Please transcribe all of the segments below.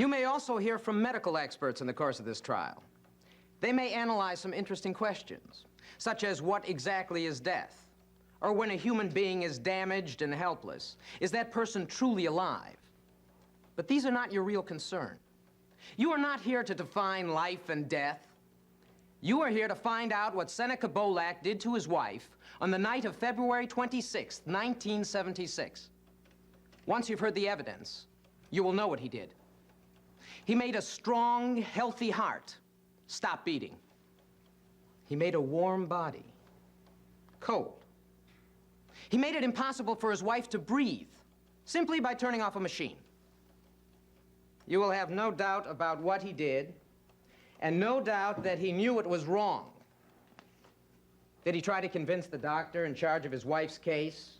You may also hear from medical experts in the course of this trial. They may analyze some interesting questions, such as what exactly is death? Or when a human being is damaged and helpless, is that person truly alive? But these are not your real concern. You are not here to define life and death. You are here to find out what Seneca Bolak did to his wife on the night of February 26, 1976. Once you've heard the evidence, you will know what he did. He made a strong, healthy heart stop beating. He made a warm body cold. He made it impossible for his wife to breathe simply by turning off a machine. You will have no doubt about what he did, and no doubt that he knew it was wrong. Did he try to convince the doctor in charge of his wife's case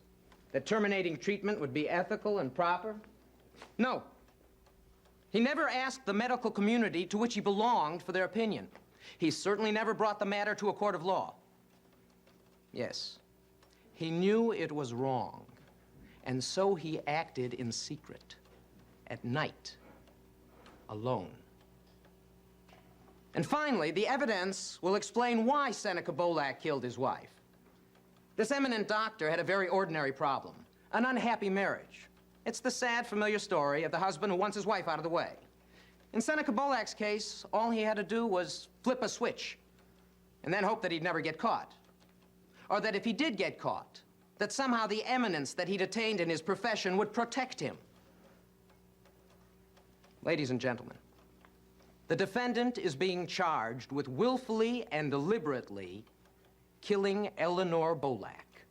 that terminating treatment would be ethical and proper? No. He never asked the medical community to which he belonged for their opinion. He certainly never brought the matter to a court of law. Yes, he knew it was wrong, and so he acted in secret, at night, alone. And finally, the evidence will explain why Seneca Bolak killed his wife. This eminent doctor had a very ordinary problem, an unhappy marriage. It's the sad, familiar story of the husband who wants his wife out of the way. In Seneca Bolak's case, all he had to do was flip a switch and then hope that he'd never get caught. Or that if he did get caught, that somehow the eminence that he'd attained in his profession would protect him. Ladies and gentlemen, the defendant is being charged with willfully and deliberately killing Eleanor Bolak.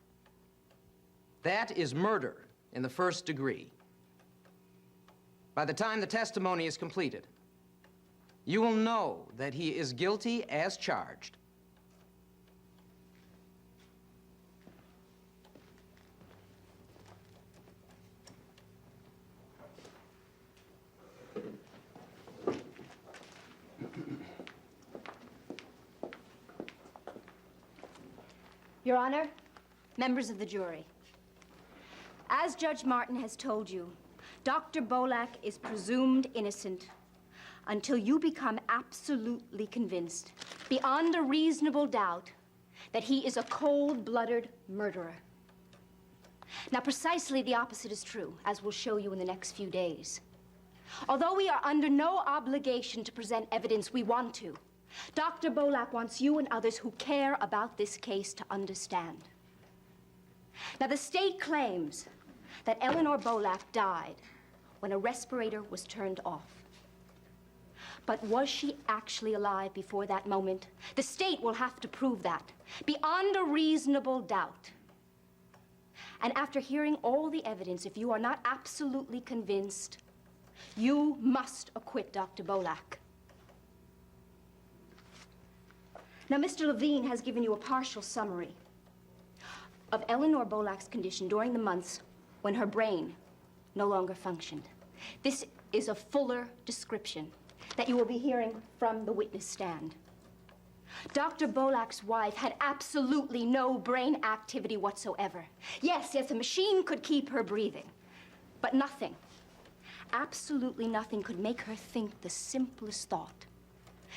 That is murder in the first degree. By the time the testimony is completed, you will know that he is guilty as charged. Your Honor, members of the jury, as Judge Martin has told you, Dr. Bolak is presumed innocent until you become absolutely convinced, beyond a reasonable doubt, that he is a cold-blooded murderer. Now, precisely the opposite is true, as we'll show you in the next few days. Although we are under no obligation to present evidence we want to, Dr. Bolak wants you and others who care about this case to understand. Now, the state claims that Eleanor Bolak died when a respirator was turned off. But was she actually alive before that moment? The state will have to prove that, beyond a reasonable doubt. And after hearing all the evidence, if you are not absolutely convinced, you must acquit Dr. Bolak. Now, Mr. Levine has given you a partial summary of Eleanor Bolak's condition during the months when her brain no longer functioned. This is a fuller description that you will be hearing from the witness stand. Dr. Bolak's wife had absolutely no brain activity whatsoever. Yes, a machine could keep her breathing, but nothing, absolutely nothing could make her think the simplest thought,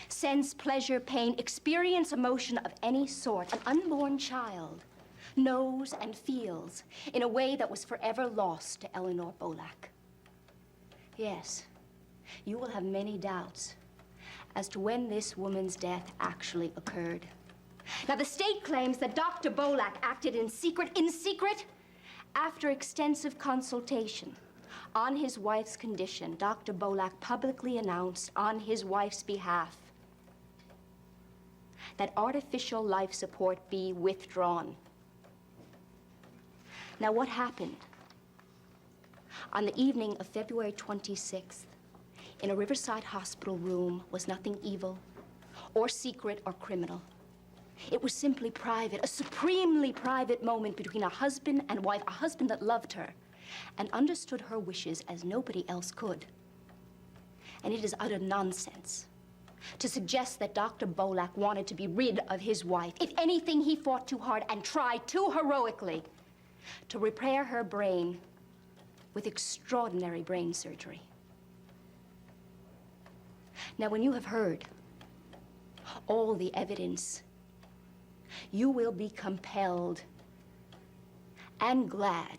sense pleasure, pain, experience emotion of any sort. An unborn child knows and feels in a way that was forever lost to Eleanor Bolak. Yes, you will have many doubts as to when this woman's death actually occurred. Now, the state claims that Dr. Bolak acted in secret after extensive consultation on his wife's condition. Dr. Bolak publicly announced on his wife's behalf that artificial life support be withdrawn. Now, what happened? On the evening of February 26th, in a Riverside hospital room, was nothing evil or secret or criminal. It was simply private, a supremely private moment between a husband and wife, a husband that loved her and understood her wishes as nobody else could. And it is utter nonsense to suggest that Dr. Bolak wanted to be rid of his wife. If anything, he fought too hard and tried too heroically to repair her brain with extraordinary brain surgery. Now, when you have heard all the evidence, you will be compelled and glad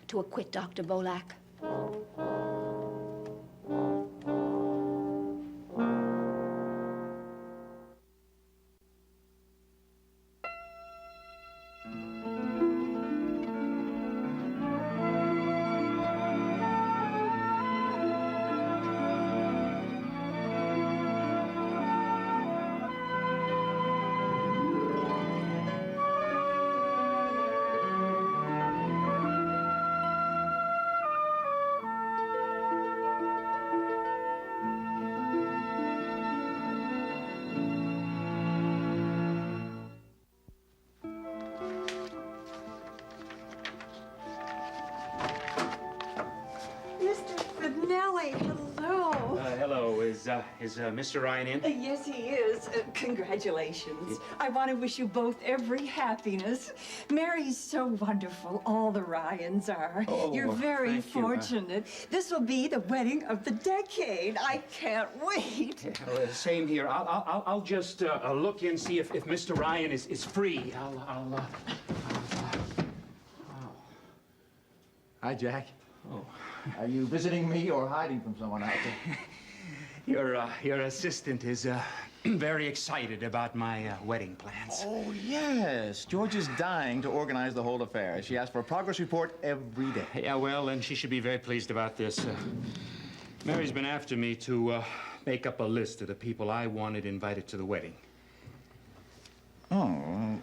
to acquit Dr. Bolak. Mr. Finelli, hello. Hello. Is Mr. Ryan in? Yes, he is. Congratulations. I want to wish you both every happiness. Mary's so wonderful. All the Ryans are. Oh, You're very thank you. fortunate. This will be the wedding of the decade. I can't wait. Same here. I'll just look in, see if Mr. Ryan is free. Hi, Jack. Oh. Are you visiting me or hiding from someone out there? Your assistant is very excited about my wedding plans. Oh, yes. George is dying to organize the whole affair. She asks for a progress report every day. Yeah, well, and she should be very pleased about this. Mary's been after me to make up a list of the people I wanted invited to the wedding. Oh,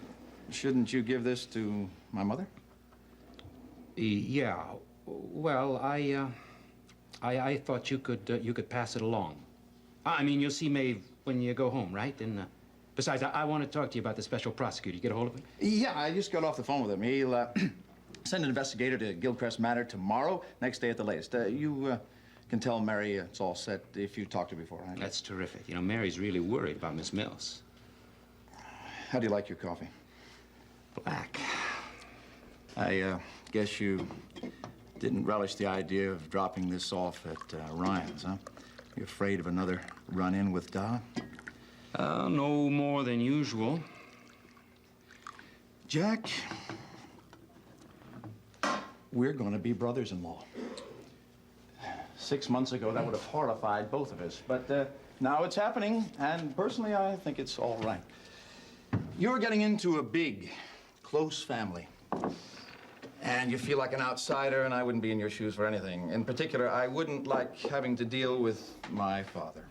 shouldn't you give this to my mother? Yeah. Well, I thought you could pass it along. I mean, you'll see Maeve when you go home, right? And besides, I want to talk to you about the special prosecutor. You get a hold of him? Yeah, I just got off the phone with him. He'll send an investigator to Gilchrist Manor tomorrow, next day at the latest. You can tell Mary it's all set if you talk to her before, right? That's terrific. You know, Mary's really worried about Miss Mills. How do you like your coffee? Black. I guess you didn't relish the idea of dropping this off at Ryan's, huh? You afraid of another run-in with Da? No more than usual. Jack, we're going to be brothers-in-law. 6 months ago, that would have horrified both of us. But now it's happening, and personally, I think it's all right. You're getting into a big, close family. And you feel like an outsider, and I wouldn't be in your shoes for anything. In particular, I wouldn't like having to deal with my father.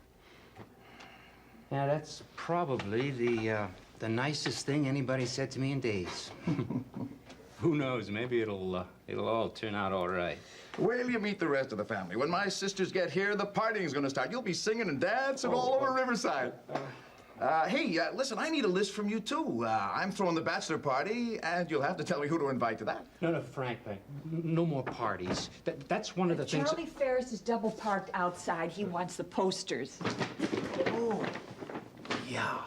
Yeah, that's probably the nicest thing anybody said to me in days. Who knows? Maybe it'll all turn out all right. Wait till you meet the rest of the family. When my sisters get here, the partying's gonna start. You'll be singing and dancing all over Riverside. Hey, listen, I need a list from you, too. I'm throwing the bachelor party, and you'll have to tell me who to invite to that. No, Frank, no more parties. That's one of the things... Charlie Ferris is double parked outside. He wants the posters. Oh, yeah.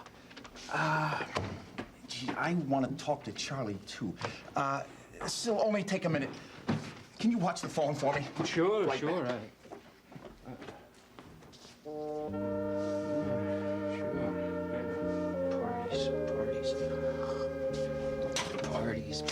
Gee, I want to talk to Charlie, too. This'll only take a minute. Can you watch the phone for me? Sure, Right sure. back. Parties.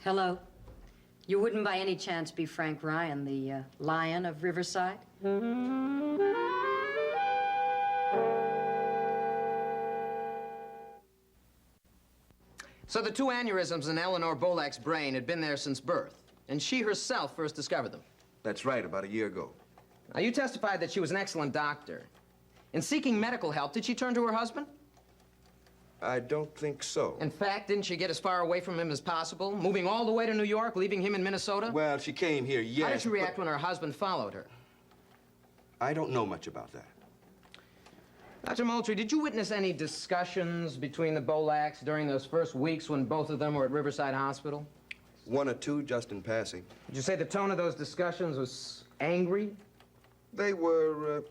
Hello. You wouldn't by any chance be Frank Ryan, the Lion of Riverside? So the two aneurysms in Eleanor Bolak's brain had been there since birth, and she herself first discovered them. That's right, about a year ago. Now, you testified that she was an excellent doctor. In seeking medical help, did she turn to her husband? I don't think so. In fact, didn't she get as far away from him as possible, moving all the way to New York, leaving him in Minnesota? Well, she came here, yes. How did she but react when her husband followed her? I don't know much about that. Dr. Moultrie, did you witness any discussions between the Bolaks during those first weeks when both of them were at Riverside Hospital? One or two, just in passing. Would you say the tone of those discussions was angry? They were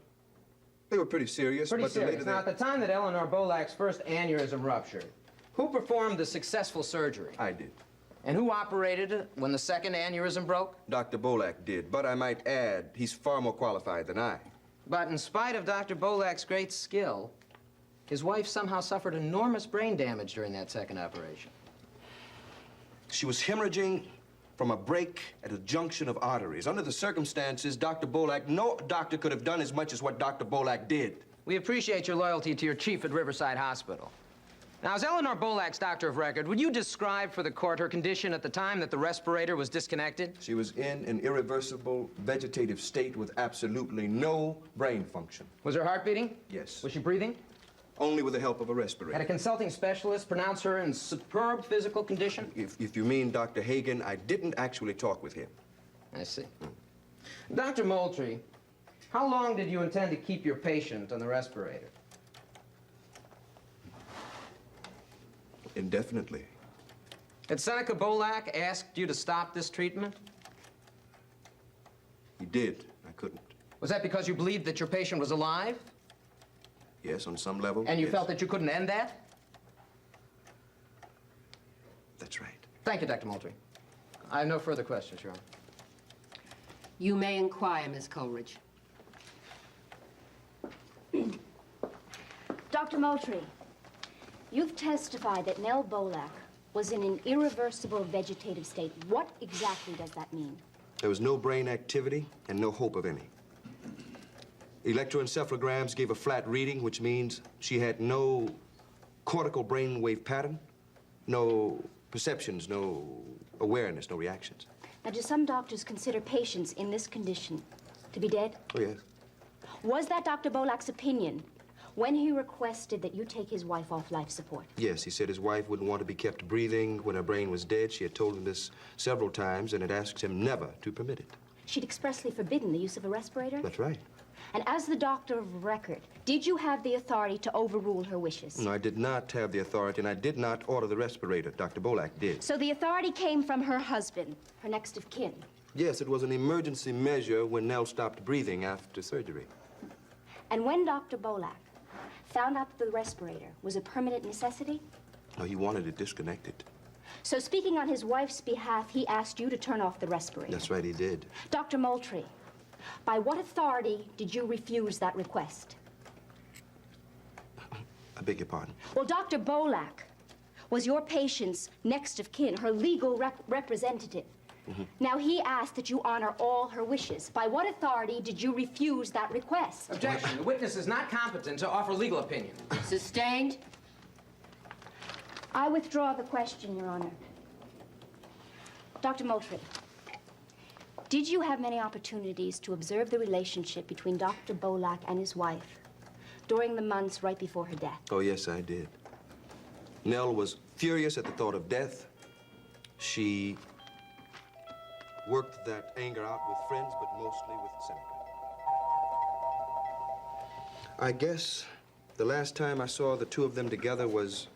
pretty serious. Pretty but serious. later Now, at the time that Eleanor Bolak's first aneurysm ruptured, who performed the successful surgery? I did. And who operated it when the second aneurysm broke? Dr. Bolak did, but I might add, he's far more qualified than I. But in spite of Dr. Bolak's great skill, his wife somehow suffered enormous brain damage during that second operation. She was hemorrhaging from a break at a junction of arteries. Under the circumstances, Dr. Bolak, no doctor could have done as much as what Dr. Bolak did. We appreciate your loyalty to your chief at Riverside Hospital. Now, as Eleanor Bolak's doctor of record, would you describe for the court her condition at the time that the respirator was disconnected? She was in an irreversible vegetative state with absolutely no brain function. Was her heart beating? Yes. Was she breathing? Only with the help of a Had a respirator. consulting specialist pronounce her in superb physical condition? If you mean Dr. Hagen, I didn't actually talk with him. I see. Dr. Moultrie, how long did you intend to keep your patient on the respirator? Indefinitely. Had Seneca Bolak asked you to stop this treatment? He did. I couldn't. Was that because you believed that your patient was alive? Yes, on some level. And you yes. felt that you couldn't end that? That's right. Thank you, Dr. Moultrie. I have no further questions, Your Honor. You may inquire, Miss Coleridge. Dr. Moultrie, you've testified that Nell Bolak was in an irreversible vegetative state. What exactly does that mean? There was no brain activity and no hope of any. Electroencephalograms gave a flat reading, which means she had no cortical brainwave pattern, no perceptions, no awareness, no reactions. Now, do some doctors consider patients in this condition to be dead? Oh, yes. Was that Dr. Bolak's opinion when he requested that you take his wife off life support? Yes, he said his wife wouldn't want to be kept breathing when her brain was dead. She had told him this several times and had asked him never to permit it. She'd expressly forbidden the use of a respirator? That's right. And as the doctor of record, did you have the authority to overrule her wishes? No, I did not have the authority, and I did not order the respirator. Dr. Bolak did. So the authority came from her husband, her next of kin. Yes, it was an emergency measure when Nell stopped breathing after surgery. And when Dr. Bolak found out that the respirator was a permanent necessity, No, he wanted it disconnected. so speaking on his wife's behalf, he asked you to turn off the respirator. That's right, he did. Dr. Moultrie, by what authority did you refuse that request? I beg your pardon. Well, Dr. Bolak was your patient's next of kin, her legal representative. Now, he asked that you honor all her wishes. By what authority did you refuse that request? Objection. The witness is not competent to offer legal opinion. Sustained? I withdraw the question, Your Honor. Dr. Moultrie, did you have many opportunities to observe the relationship between Dr. Bolak and his wife during the months right before her death? Oh, yes, I did. Nell was furious at the thought of death. She worked that anger out with friends, but mostly with Seneca. I guess the last time I saw the two of them together was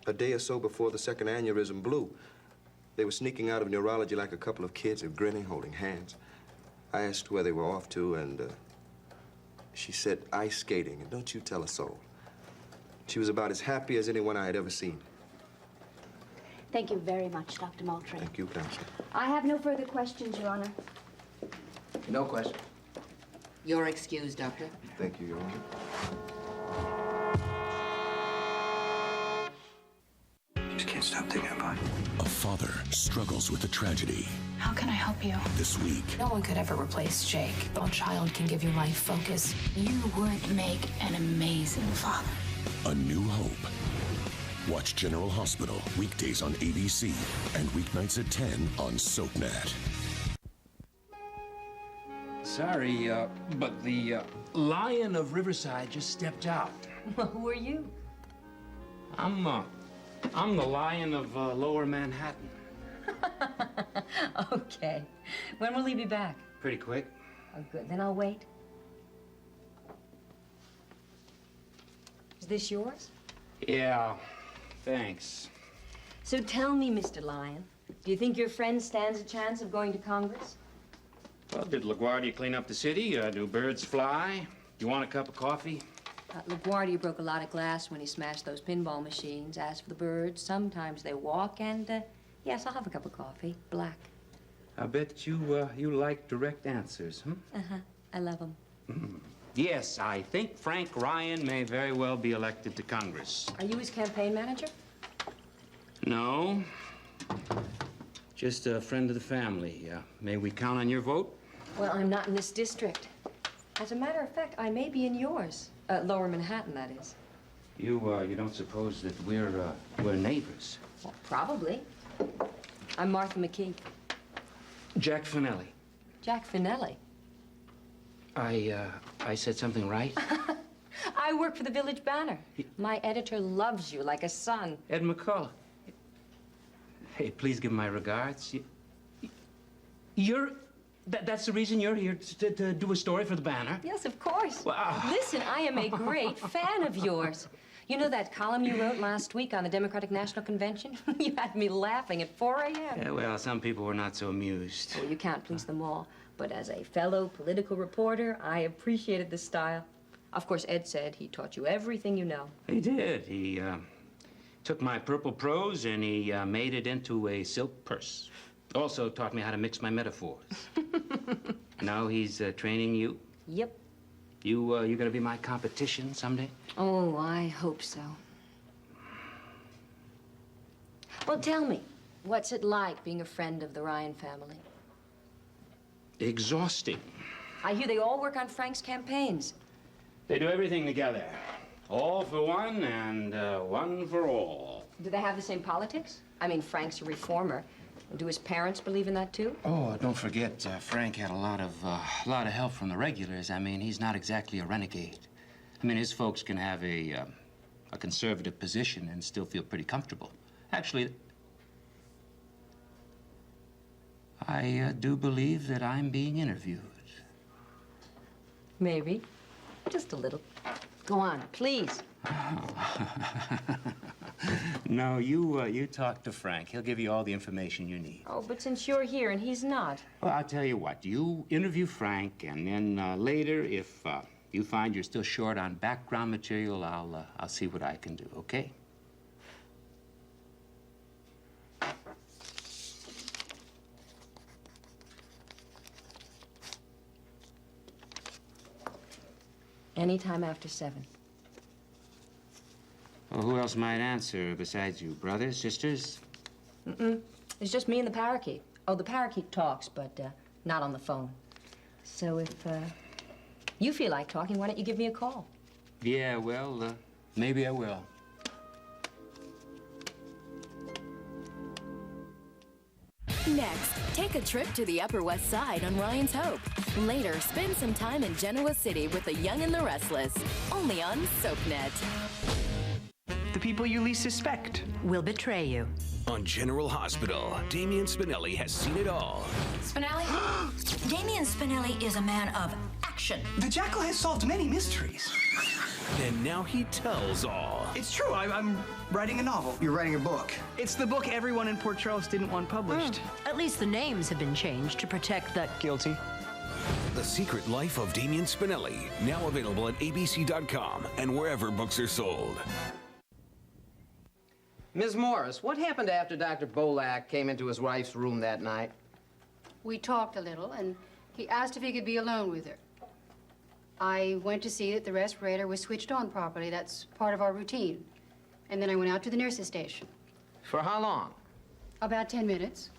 a day or so before the second aneurysm blew. They were sneaking out of neurology like a couple of kids, grinning, holding hands. I asked where they were off to, and she said ice skating, and don't you tell a soul. She was about as happy as anyone I had ever seen. Thank you very much, Dr. Moultrie. Thank you, Counselor. I have no further questions, Your Honor. No question. You're excused, Doctor. Thank you, Your Honor. Just can't stop thinking about it. A father struggles with a tragedy. How can I help you? This week, No one could ever replace Jake. No child can give you life focus. You would make an amazing father. a new hope. Watch General Hospital weekdays on ABC and weeknights at 10 on SoapNet. sorry, but the Lion of Riverside just stepped out. Well, who are you? I'm the Lion of Lower Manhattan. Okay. When will he be back? Pretty quick. Oh, good. Then I'll wait. Is this yours? Yeah, thanks. So tell me, Mr. Lyon, do you think your friend stands a chance of going to Congress? Well, did LaGuardia clean up the city? Do birds fly? You want a cup of coffee? LaGuardia broke a lot of glass when he smashed those pinball machines. As for the birds, sometimes they walk, and, yes, I'll have a cup of coffee. Black. I bet you, you like direct answers, hmm? Uh-huh. I love them. Yes, I think Frank Ryan may very well be elected to Congress. Are you his campaign manager? No. Just a friend of the family. May we count on your vote? Well, I'm not in this district. As a matter of fact, I may be in yours. Lower Manhattan, that is. You don't suppose that we're neighbors? Well, probably. I'm Martha McKee. Jack Finelli. Jack Finelli. I said something right? I work for the Village Banner. My editor loves you like a son. Ed McCullough. Hey, please give my regards. That's the reason you're here to do a story for the Banner? Yes, of course. Wow. Listen, I am a great fan of yours. You know that column you wrote last week on the Democratic National Convention? You had me laughing at 4 a.m. Yeah, well, some people were not so amused. Well, you can't please them all. But as a fellow political reporter, I appreciated the style. Of course, Ed said he taught you everything you know. He did. He took my purple prose and he made it into a silk purse. Also taught me how to mix my metaphors. Now he's training you? Yep. You gonna be my competition someday? Oh, I hope so. Well, tell me, what's it like being a friend of the Ryan family? Exhausting. I hear they all work on Frank's campaigns. They do everything together. All for one and one for all. Do they have the same politics? I mean, Frank's a reformer. Do his parents believe in that, too? Oh, don't forget, Frank had a lot of help from the regulars. I mean, he's not exactly a renegade. I mean, his folks can have a conservative position and still feel pretty comfortable. Actually, I do believe that I'm being interviewed. Maybe. Just a little. Go on, please. No, you talk to Frank. He'll give you all the information you need. Oh, but since you're here and he's not. Well, I'll tell you what. You interview Frank, and then later, if you find you're still short on background material, I'll see what I can do, okay? Anytime after 7. Well, who else might answer besides you? Brothers, sisters? Mm-mm. It's just me and the parakeet. Oh, the parakeet talks, but not on the phone. So if you feel like talking, why don't you give me a call? Yeah, well, maybe I will. Next, take a trip to the Upper West Side on Ryan's Hope. Later, spend some time in Genoa City with The Young and the Restless. Only on SoapNet. The people you least suspect will betray you. On General Hospital, Damian Spinelli has seen it all. Spinelli? Damian Spinelli is a man of action. The Jackal has solved many mysteries. And now he tells all. It's true, I'm writing a novel. You're writing a book. It's the book everyone in Port Charles didn't want published. At least the names have been changed to protect the... Guilty. The Secret Life of Damian Spinelli, now available at abc.com and wherever books are sold. Ms. Morris, what happened after Dr. Bolak came into his wife's room that night? We talked a little, and he asked if he could be alone with her. I went to see that the respirator was switched on properly. That's part of our routine. And then I went out to the nurse's station. For how long? About 10 minutes.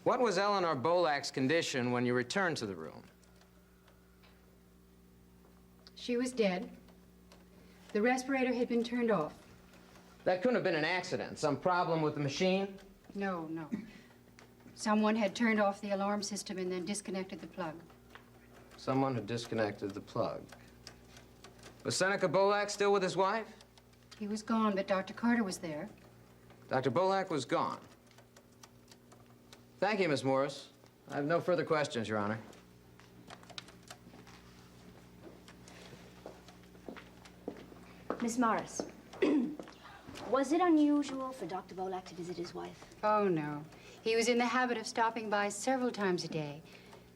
What was Eleanor Bolak's condition when you returned to the room? She was dead. The respirator had been turned off. That couldn't have been an accident. Some problem with the machine? No. Someone had turned off the alarm system and then disconnected the plug. Someone who disconnected the plug. Was Seneca Bolak still with his wife? He was gone, but Dr. Carter was there. Dr. Bolak was gone. Thank you, Miss Morris. I have no further questions, Your Honor. Miss Morris, was it unusual for Dr. Bolak to visit his wife? Oh, no. He was in the habit of stopping by several times a day.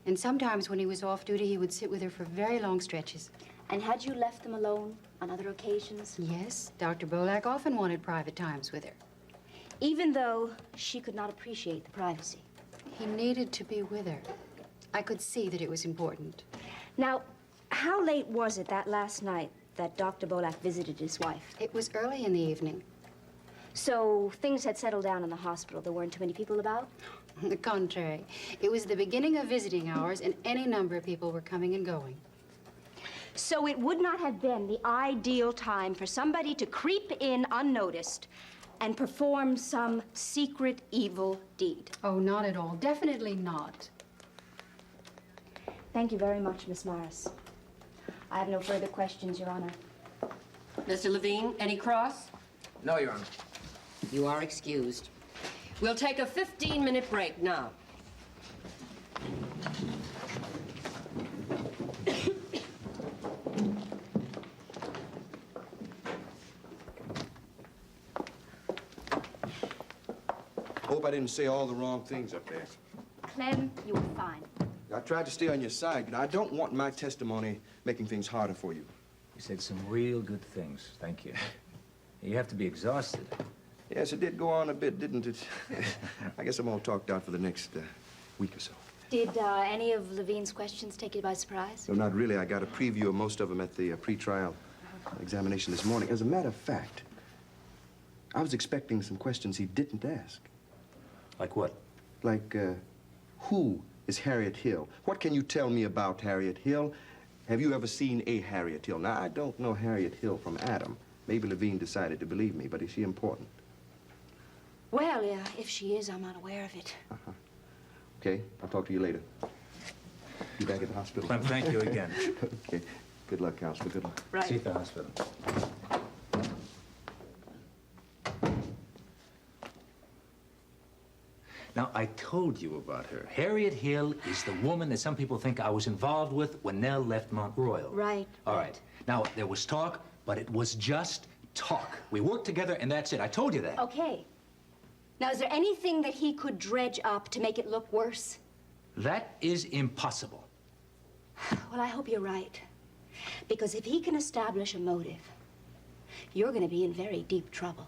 And sometimes when he was off duty, he would sit with her for very long stretches. And had you left them alone on other occasions? Yes, Dr. Bolak often wanted private times with her. Even though she could not appreciate the privacy? He needed to be with her. I could see that it was important. Now, how late was it that last night that Dr. Bolak visited his wife? It was early in the evening. So things had settled down in the hospital. There weren't too many people about? On the contrary. It was the beginning of visiting hours, and any number of people were coming and going. So it would not have been the ideal time for somebody to creep in unnoticed and perform some secret evil deed. Oh, not at all. Definitely not. Thank you very much, Miss Morris. I have no further questions, Your Honor. Mr. Levine, any cross? No, Your Honor. You are excused. We'll take a 15-minute break now. Hope I didn't say all the wrong things up there. Clem, you were fine. I tried to stay on your side, but I don't want my testimony making things harder for you. You said some real good things. Thank you. You have to be exhausted. Yes, it did go on a bit, didn't it? I guess I'm all talked out for the next week or so. Did any of Levine's questions take you by surprise? No, not really. I got a preview of most of them at the pre-trial examination this morning. As a matter of fact, I was expecting some questions he didn't ask. Like what? Like, who is Harriet Hill? What can you tell me about Harriet Hill? Have you ever seen a Harriet Hill? Now, I don't know Harriet Hill from Adam. Maybe Levine decided to believe me, but is she important? Well, yeah, if she is, I'm not aware of it. Okay, I'll talk to you later. Be back at the hospital. Clem, thank you again. Okay. Good luck, Counselor. Good luck. Right. See you at the hospital. Now, I told you about her. Harriet Hill is the woman that some people think I was involved with when Nell left Mount Royal. Right. All right. Now, there was talk, but it was just talk. We worked together, and that's it. I told you that. Okay. Now, is there anything that he could dredge up to make it look worse? That is impossible. Well, I hope you're right. Because if he can establish a motive, you're going to be in very deep trouble.